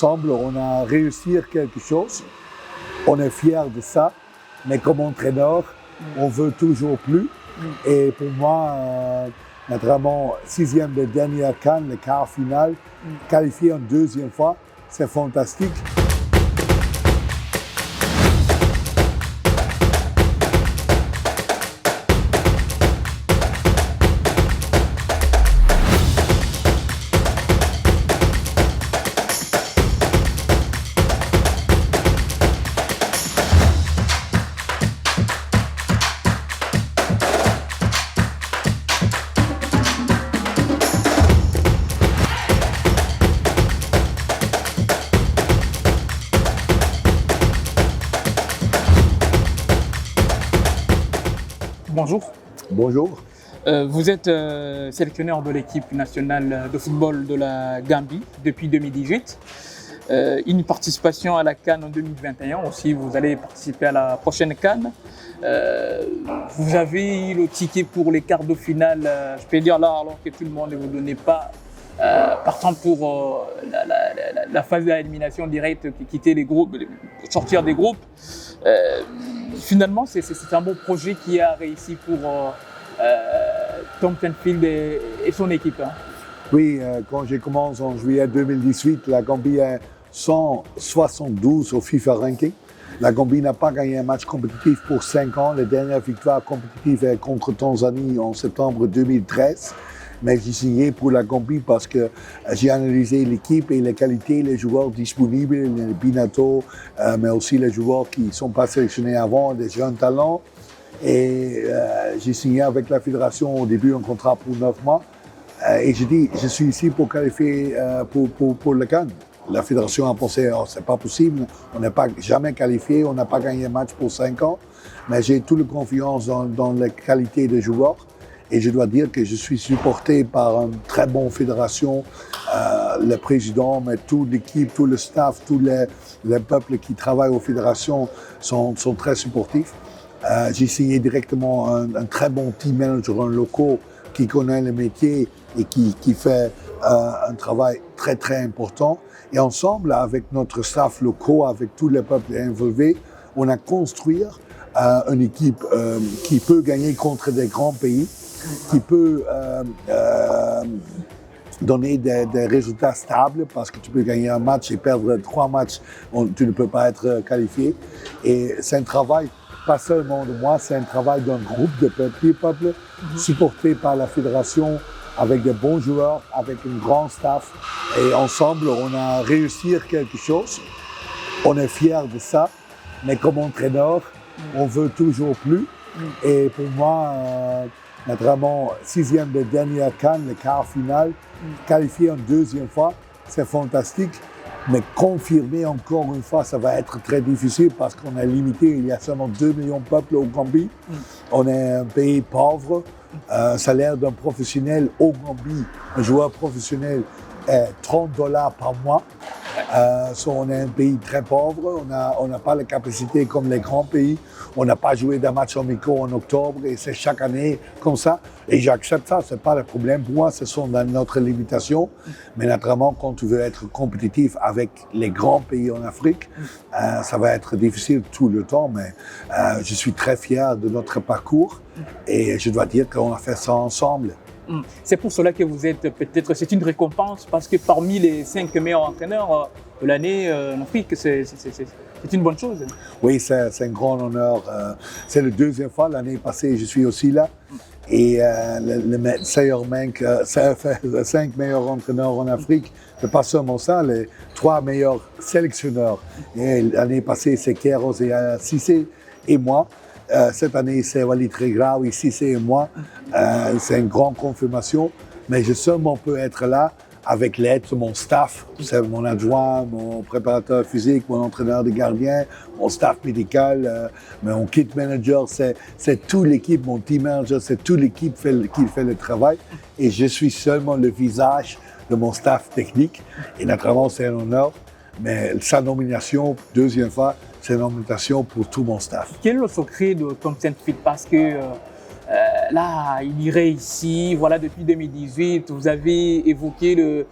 ensemble, on a réussi quelque chose. On est fiers de ça, mais comme entraîneur, on veut toujours plus. Et pour moi, naturellement, 6e de dernière CAN, le quart final, qualifié en 2e fois, c'est fantastique. Bonjour. Bonjour. Vous êtes sélectionneur de l'équipe nationale de football de la Gambie depuis 2018. Une participation à la CAN en 2021 aussi, vous allez participer à la prochaine CAN. Vous avez eu le ticket pour les quarts de finale, je peux dire là, alors que tout le monde ne vous donnait pas, partant pour la phase d'élimination directe, quitter les groupes, sortir des groupes. Finalement, c'est un bon projet qui a réussi pour Tom Tenfield et son équipe. Hein. Oui, quand j'ai commencé en juillet 2018, la Gambie est 172 au FIFA Ranking. La Gambie n'a pas gagné un match compétitif pour 5 ans. La dernière victoire compétitive est contre Tanzanie en septembre 2013. Mais j'ai signé pour la Gambie parce que j'ai analysé l'équipe et les qualités, les joueurs disponibles, les Binato, mais aussi les joueurs qui ne sont pas sélectionnés avant, des jeunes talents. Et j'ai signé avec la fédération au début un contrat pour 9 mois. Et j'ai dit, je suis ici pour qualifier pour le CAN. La fédération a pensé, oh, c'est pas possible, on n'est pas jamais qualifié, on n'a pas gagné un match pour 5 ans. Mais j'ai toute la confiance dans les qualités des joueurs. Et je dois dire que je suis supporté par une très bonne fédération, le président, mais toute l'équipe, tout le staff, tous les peuples qui travaillent aux fédérations sont très supportifs. J'ai signé directement un très bon team manager, un local qui connaît le métier et qui fait un travail très très important. Et ensemble, avec notre staff local, avec tous les peuples involvés, on a construit une équipe qui peut gagner contre des grands pays, qui peut donner des résultats stables parce que tu peux gagner un match et perdre 3 matchs, tu ne peux pas être qualifié. Et c'est un travail, pas seulement de moi, c'est un travail d'un groupe de peuples supporté par la fédération avec des bons joueurs, avec un grand staff. Et ensemble, on a réussi quelque chose. On est fiers de ça, mais comme entraîneur, on veut toujours plus. Et pour moi, naturellement, 6e de dernière CAN, le quart final, qualifié en 2e fois, c'est fantastique. Mais confirmer encore une fois, ça va être très difficile parce qu'on est limité. Il y a seulement 2 millions de peuples au Gambie. On est un pays pauvre. Salaire d'un professionnel au Gambie, un joueur professionnel, est $30 par mois. On est un pays très pauvre, on n'a pas la capacité comme les grands pays, on n'a pas joué d'un match amicaux en octobre et c'est chaque année comme ça. Et j'accepte ça, c'est pas le problème pour moi, ce sont notre limitation. Mais naturellement, quand tu veux être compétitif avec les grands pays en Afrique, ça va être difficile tout le temps, mais je suis très fier de notre parcours et je dois dire qu'on a fait ça ensemble. C'est pour cela que vous êtes peut-être, c'est une récompense parce que parmi les 5 meilleurs entraîneurs de l'année en Afrique, c'est une bonne chose. Oui, c'est un grand honneur. C'est la 2e fois, l'année passée, je suis aussi là. Et les 5 meilleurs entraîneurs en Afrique, c'est pas seulement ça, les 3 meilleurs sélectionneurs. Et l'année passée, c'est Kéros et Cissé et moi. Cette année, c'est Walid Regragui, Cissé et moi. C'est une grande confirmation, mais je seulement peux être là avec l'aide de mon staff. C'est mon adjoint, mon préparateur physique, mon entraîneur de gardien, mon staff médical, mon kit manager, c'est toute l'équipe, mon team manager, c'est toute l'équipe qui fait le travail. Et je suis seulement le visage de mon staff technique. Et naturellement, c'est un honneur. Mais sa nomination, 2e fois, c'est une nomination pour tout mon staff. Quel est le secret de Tom Tenfield? Parce que là, il irait ici, voilà, depuis 2018, vous avez évoqué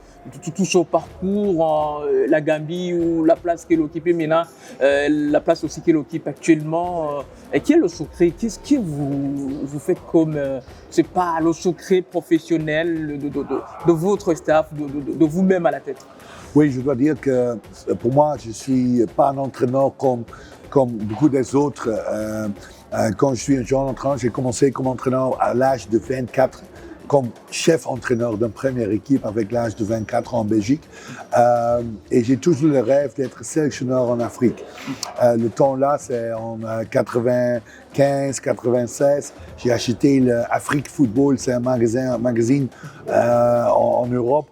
tout ce parcours, la Gambie ou la place qu'elle occupe maintenant, la place aussi qu'elle occupe actuellement. Et quel est le secret? Qu'est-ce que vous faites comme, c'est pas le secret professionnel de votre staff, de vous-même à la tête? Oui, je dois dire que pour moi, je ne suis pas un entraîneur comme beaucoup des autres. Quand je suis un jeune entraîneur, j'ai commencé comme entraîneur à l'âge de 24, comme chef entraîneur d'une première équipe avec l'âge de 24 ans en Belgique. Et j'ai toujours le rêve d'être sélectionneur en Afrique. Le temps là, c'est en 95, 96. J'ai acheté l'Afrique Football, c'est un magazine en Europe.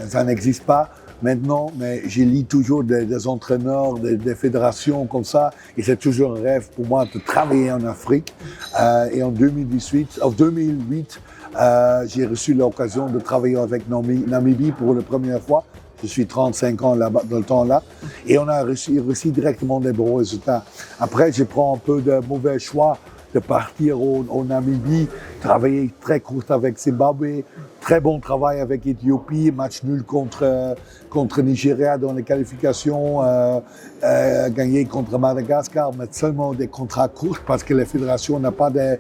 Ça n'existe pas maintenant, mais je lis toujours des entraîneurs, des fédérations comme ça, et c'est toujours un rêve pour moi de travailler en Afrique. Et en 2008, j'ai reçu l'occasion de travailler avec Namibie pour la première fois. Je suis 35 ans là-bas, dans le temps-là, et on a reçu directement des bons résultats. Après, je prends un peu de mauvais choix de partir au Namibie, travailler très court avec Zimbabwe, très bon travail avec Éthiopie, match nul contre Nigeria dans les qualifications, gagné contre Madagascar, mais seulement des contrats courts parce que la fédération n'a pas de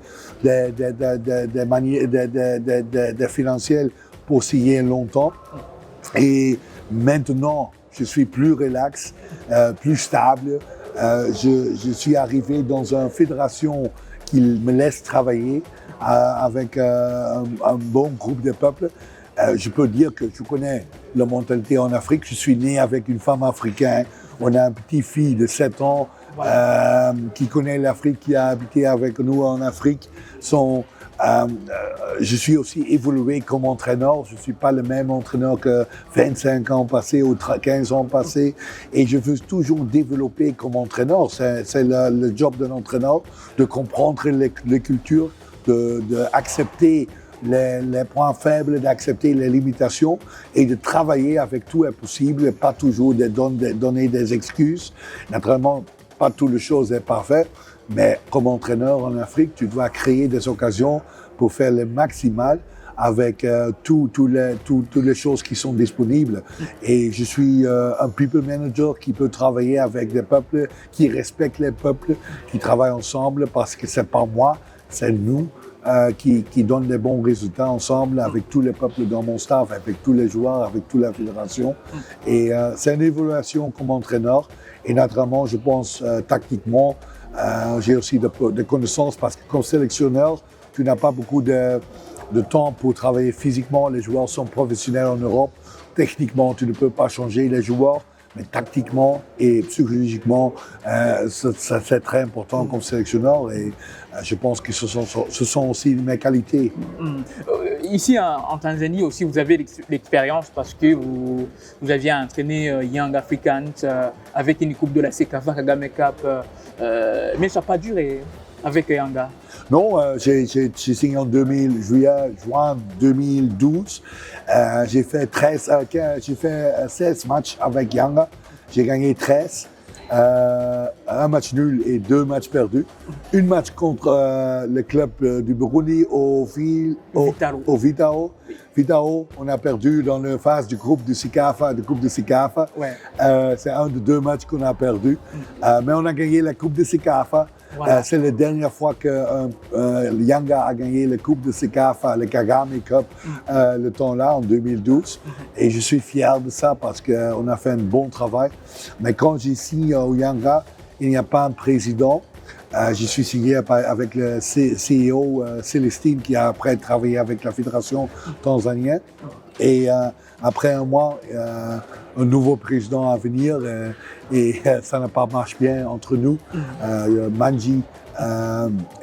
financiers pour signer longtemps. Et maintenant, je suis plus relax, plus stable. Je suis arrivé dans une fédération qui me laisse travailler avec un bon groupe de peuples. Je peux dire que je connais la mentalité en Afrique. Je suis né avec une femme africaine. On a une petite fille de 7 ans qui connaît l'Afrique, qui a habité avec nous en Afrique. Je suis aussi évolué comme entraîneur. Je ne suis pas le même entraîneur que 25 ans passés ou 15 ans passés. Et je veux toujours développer comme entraîneur. C'est le job d'un entraîneur, de comprendre les cultures, d'accepter les points faibles, d'accepter les limitations et de travailler avec tout est possible, pas toujours de donner des excuses. Naturellement, pas toutes les choses sont parfaites. Mais comme entraîneur en Afrique, tu dois créer des occasions pour faire le maximal avec toutes les choses qui sont disponibles. Et je suis un people manager qui peut travailler avec des peuples, qui respectent les peuples, qui travaillent ensemble parce que c'est pas moi, c'est nous qui donnent des bons résultats ensemble avec tous les peuples dans mon staff, avec tous les joueurs, avec toute la fédération. Et c'est une évaluation comme entraîneur. Et naturellement, je pense tactiquement, j'ai aussi de connaissances parce que comme sélectionneur, tu n'as pas beaucoup de temps pour travailler physiquement. Les joueurs sont professionnels en Europe. Techniquement, tu ne peux pas changer les joueurs, mais tactiquement et psychologiquement, c'est très important comme sélectionneur et je pense que ce sont aussi mes qualités. Ici en Tanzanie aussi, vous avez l'expérience parce que vous aviez entraîné Young Africans avec une coupe de la CECAFA Kagame Cup, mais ça n'a pas duré avec Yanga. Non, j'ai signé en juin 2012. J'ai fait 16 matchs avec Yanga. J'ai gagné 13. Un match nul et 2 matchs perdus. Un match contre le club du Burundi au Vitao. Vitao, on a perdu dans la phase du groupe de Sikafa, Ouais. C'est un des 2 matchs qu'on a perdu. Mais on a gagné la coupe de Sikafa. Voilà. C'est la dernière fois que Yanga a gagné la coupe de Sekafa, le Kagame Cup, le temps-là, en 2012. Et je suis fier de ça parce qu'on a fait un bon travail. Mais quand j'ai signé au Yanga, il n'y a pas un président. Je suis signé avec le CEO Célestine qui a après travaillé avec la fédération tanzanienne. Et après un mois, un nouveau président à venir et ça n'a pas marché bien entre nous. Manji,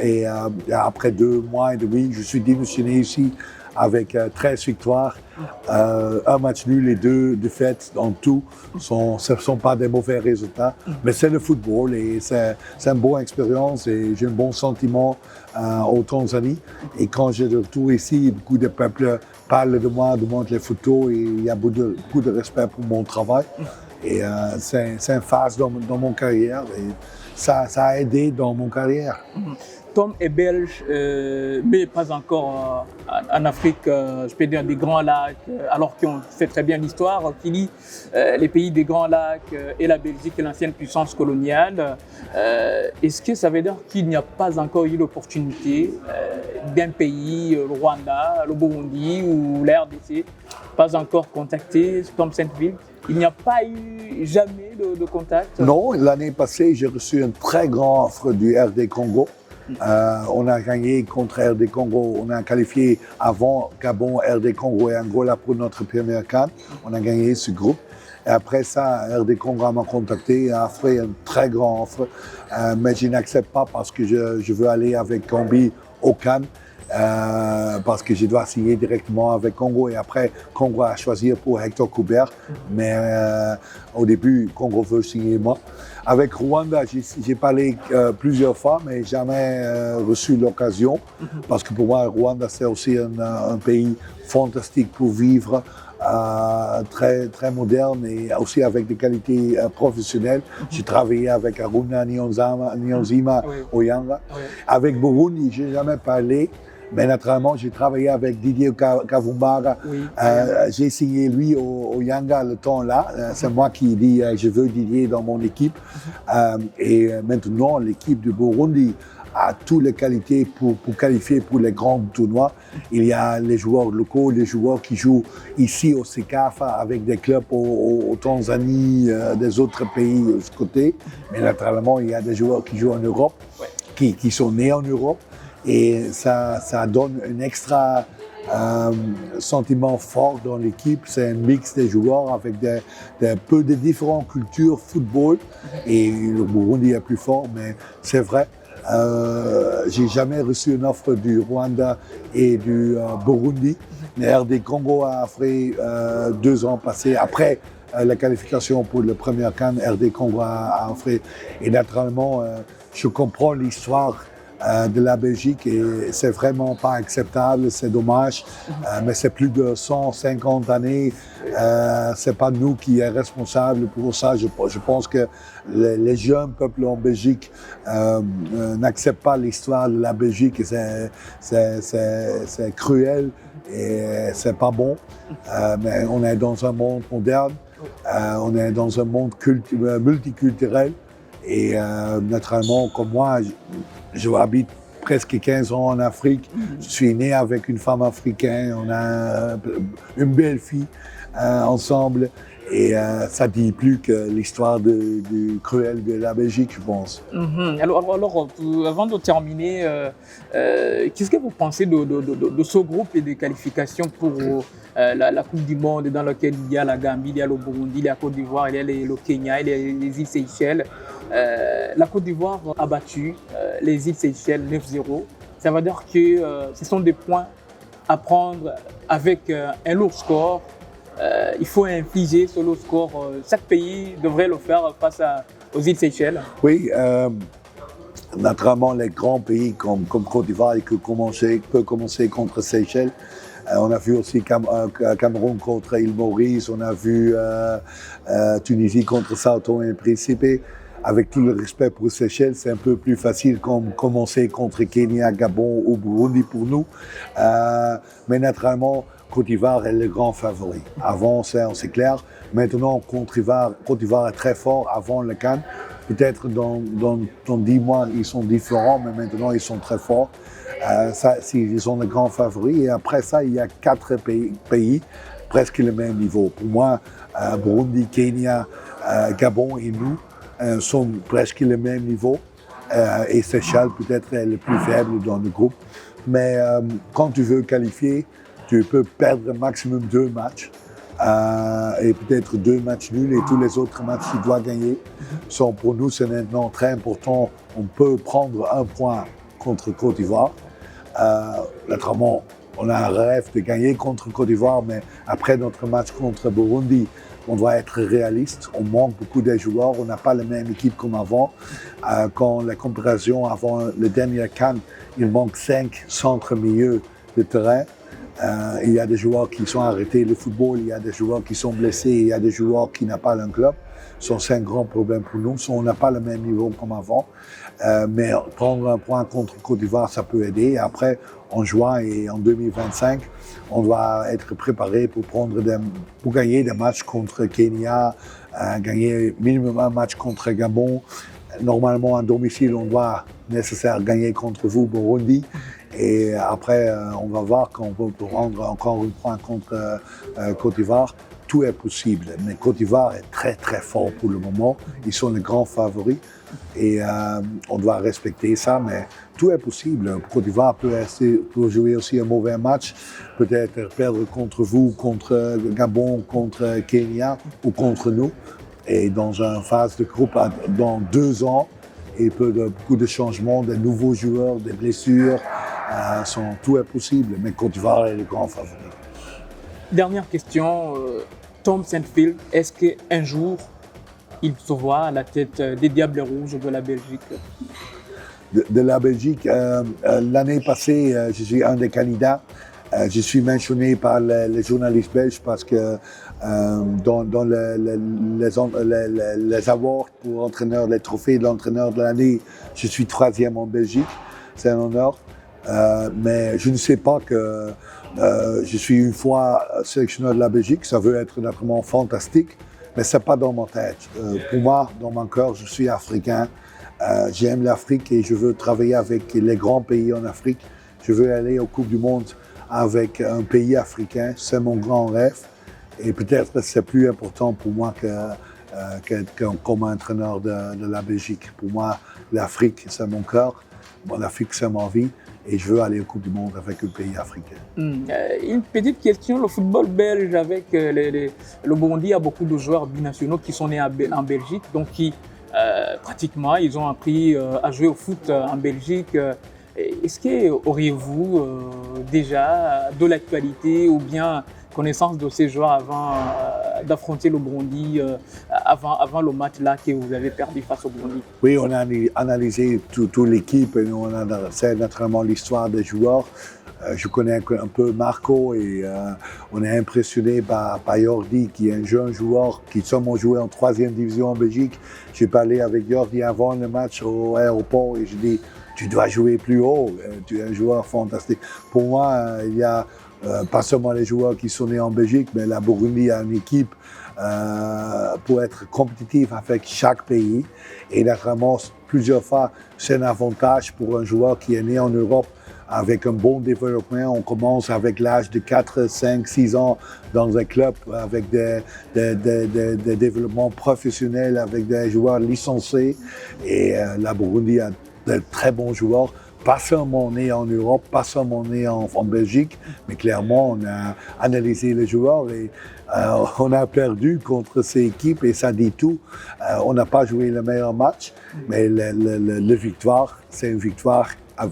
et après 2 mois et demi, je suis démissionné ici avec 13 victoires, un match nul et 2 défaites en tout. Ce ne sont pas des mauvais résultats, mais c'est le football et c'est une bonne expérience et j'ai un bon sentiment au Tanzanie. Et quand j'ai de retour ici, beaucoup de peuples parlent de moi, demandent les photos et il y a beaucoup de respect pour mon travail. Et c'est une phase dans mon carrière et ça a aidé dans mon carrière. Tom est belge, mais pas encore en Afrique, je peux dire des Grands Lacs, alors qu'on sait très bien l'histoire qui lie les pays des Grands Lacs et la Belgique et l'ancienne puissance coloniale. Est-ce que ça veut dire qu'il n'y a pas encore eu l'opportunité d'un pays, le Rwanda, le Burundi ou la RDC, pas encore contacté Tom Saintfield? Il n'y a pas eu jamais de contact? Non, l'année passée, j'ai reçu une très grande offre du RD Congo. On a gagné contre RD Congo, on a qualifié avant Gabon, RD Congo et Angola pour notre première CAN. On a gagné ce groupe. Et après ça, RD Congo m'a contacté et a fait une très grande offre. Mais je n'accepte pas parce que je veux aller avec Gambie au CAN. Parce que je dois signer directement avec Congo et après Congo a choisi pour Hector Coubert, mais au début Congo veut signer moi. Avec Rwanda, j'ai parlé plusieurs fois, mais jamais reçu l'occasion, parce que pour moi Rwanda c'est aussi un pays fantastique pour vivre, très, très moderne et aussi avec des qualités professionnelles. J'ai travaillé avec Aruna Niyonzima au Yanga. Avec Burundi, je n'ai jamais parlé. Mais naturellement, j'ai travaillé avec Didier Kavumbara. J'ai signé lui au Yanga le temps là. C'est moi qui dis je veux Didier dans mon équipe. Et maintenant, l'équipe du Burundi a toutes les qualités pour qualifier pour les grands tournois. Il y a les joueurs locaux, les joueurs qui jouent ici au CECAFA avec des clubs au Tanzanie, des autres pays de ce côté. Mais naturellement, il y a des joueurs qui jouent en Europe, qui sont nés en Europe. Et ça donne un extra sentiment fort dans l'équipe. C'est un mix des joueurs avec peu de différentes cultures football. Et le Burundi est plus fort, mais c'est vrai. J'ai jamais reçu une offre du Rwanda et du Burundi. Le RD Congo a fait 2 ans passés après la qualification pour le premier CAN. RD Congo a fait. Et naturellement, je comprends l'histoire de la Belgique et c'est vraiment pas acceptable, c'est dommage, mais c'est plus de 150 années, c'est pas nous qui est responsable pour ça. Je pense que les jeunes peuples en Belgique n'acceptent pas l'histoire de la Belgique et c'est cruel et c'est pas bon, mais on est dans un monde moderne, on est dans un monde multiculturel. Et naturellement, comme moi, je habite presque 15 ans en Afrique. Je suis né avec une femme africaine. On a une belle fille ensemble. Et ça ne dit plus que l'histoire du cruel de la Belgique, je pense. Alors, avant de terminer, qu'est-ce que vous pensez de ce groupe et des qualifications pour la Coupe du Monde dans laquelle il y a la Gambie, il y a le Burundi, il y a la Côte d'Ivoire, il y a le Kenya, il y a les îles Seychelles. La Côte d'Ivoire a battu les îles Seychelles 9-0. Ça veut dire que ce sont des points à prendre avec un lourd score. Il faut infliger ce lourd score. Chaque pays devrait le faire face aux îles Seychelles. Oui, naturellement, les grands pays comme Côte d'Ivoire peuvent commencer contre Seychelles. On a vu aussi Cameroun contre île Maurice, on a vu Tunisie contre Sao Tomé et Principe. Avec tout le respect pour Seychelles, c'est un peu plus facile comme commencer contre Kenya, Gabon ou Burundi pour nous. Mais naturellement, Côte d'Ivoire est le grand favori. Avant, c'est clair. Maintenant, Côte d'Ivoire est très fort avant le CAN. Peut-être dans 10 mois, ils sont différents, mais maintenant, ils sont très forts. Ils sont les grands favoris. Et après ça, il y a 4 pays presque le même niveau. Pour moi, Burundi, Kenya, Gabon et nous sont presque le même niveau. Et Seychelles peut-être est le plus faible dans le groupe. Mais quand tu veux qualifier, tu peux perdre maximum 2 matchs. Et peut-être 2 matchs nuls et tous les autres matchs que tu dois gagner sont pour nous, c'est maintenant très important. On peut prendre 1 point contre Côte d'Ivoire. Naturellement, on a un rêve de gagner contre Côte d'Ivoire, mais après notre match contre Burundi, on doit être réaliste. On manque beaucoup de joueurs, on n'a pas la même équipe comme avant. Quand la comparaison avant le dernier CAN, il manque 5 centres milieux de terrain. Il y a des joueurs qui sont arrêtés le football, il y a des joueurs qui sont blessés, il y a des joueurs qui n'ont pas un club. c'est un grand problème pour nous. On n'a pas le même niveau comme avant. Mais prendre un point contre Côte d'Ivoire, ça peut aider. Après, en juin et en 2025, on doit être préparé pour gagner des matchs contre Kenya, gagner minimum un match contre Gabon. Normalement, à domicile, on doit nécessairement gagner contre vous, Burundi. Et après, on va voir qu'on peut prendre encore un point contre Côte d'Ivoire. Tout est possible. Mais Côte d'Ivoire est très, très fort pour le moment. Ils sont les grands favoris. Et on doit respecter ça, mais tout est possible. Côte d'Ivoire peut jouer aussi un mauvais match, peut-être perdre contre vous, contre Gabon, contre Kenya ou contre nous. Et dans une phase de groupe, dans 2 ans, il peut y avoir beaucoup de changements, de nouveaux joueurs, des blessures. Tout est possible, mais Côte d'Ivoire est le grand favori. Dernière question, Tom Saintfield, est-ce qu'un jour, il se voit à la tête des Diables Rouges de la Belgique? De la Belgique, l'année passée, je suis un des candidats. Je suis mentionné par les journalistes belges parce que dans les awards pour entraîneur, les trophées de l'entraîneur de l'année, je suis 3e en Belgique. C'est un honneur. Mais je ne sais pas que je suis une fois sélectionneur de la Belgique. Ça veut être vraiment fantastique. Mais ce n'est pas dans ma tête. Pour moi, dans mon cœur, je suis africain. J'aime l'Afrique et je veux travailler avec les grands pays en Afrique. Je veux aller aux Coupes du Monde avec un pays africain. C'est mon grand rêve. Et peut-être que c'est plus important pour moi comme entraîneur de la Belgique. Pour moi, l'Afrique, c'est mon cœur. L'Afrique, c'est ma vie. Et je veux aller aux Coupes du Monde avec un pays africain. Une petite question, le football belge avec le Burundi a beaucoup de joueurs binationaux qui sont nés en Belgique, donc qui pratiquement ils ont appris à jouer au foot en Belgique. Est-ce que auriez-vous déjà de l'actualité ou bien connaissance de ces joueurs avant d'affronter le Burundi, avant le match là que vous avez perdu face au Burundi? Oui, on a analysé toute l'équipe et on a c'est naturellement l'histoire des joueurs. Je connais un peu Marco et on est impressionné par Jordi, qui est un jeune joueur qui seulement joué en 3e division en Belgique. J'ai parlé avec Jordi avant le match au aéroport et je dis tu dois jouer plus haut, tu es un joueur fantastique. Pour moi, il y a pas seulement les joueurs qui sont nés en Belgique, mais la Burundi a une équipe pour être compétitif avec chaque pays. Et naturellement, plusieurs fois, c'est un avantage pour un joueur qui est né en Europe avec un bon développement. On commence avec l'âge de 4, 5, 6 ans dans un club avec des développements professionnels, avec des joueurs licenciés. Et la Burundi a de très bons joueurs. Pas seulement nés en Europe, pas seulement nés en Belgique, mais clairement, on a analysé les joueurs et on a perdu contre ces équipes et ça dit tout. On n'a pas joué le meilleur match, mais la victoire, c'est une victoire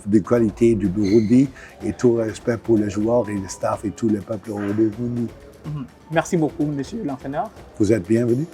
de qualité du Burundi et tout respect pour les joueurs et le staff et tous les peuples au Burundi. Merci beaucoup, monsieur l'entraîneur. Vous êtes bienvenus.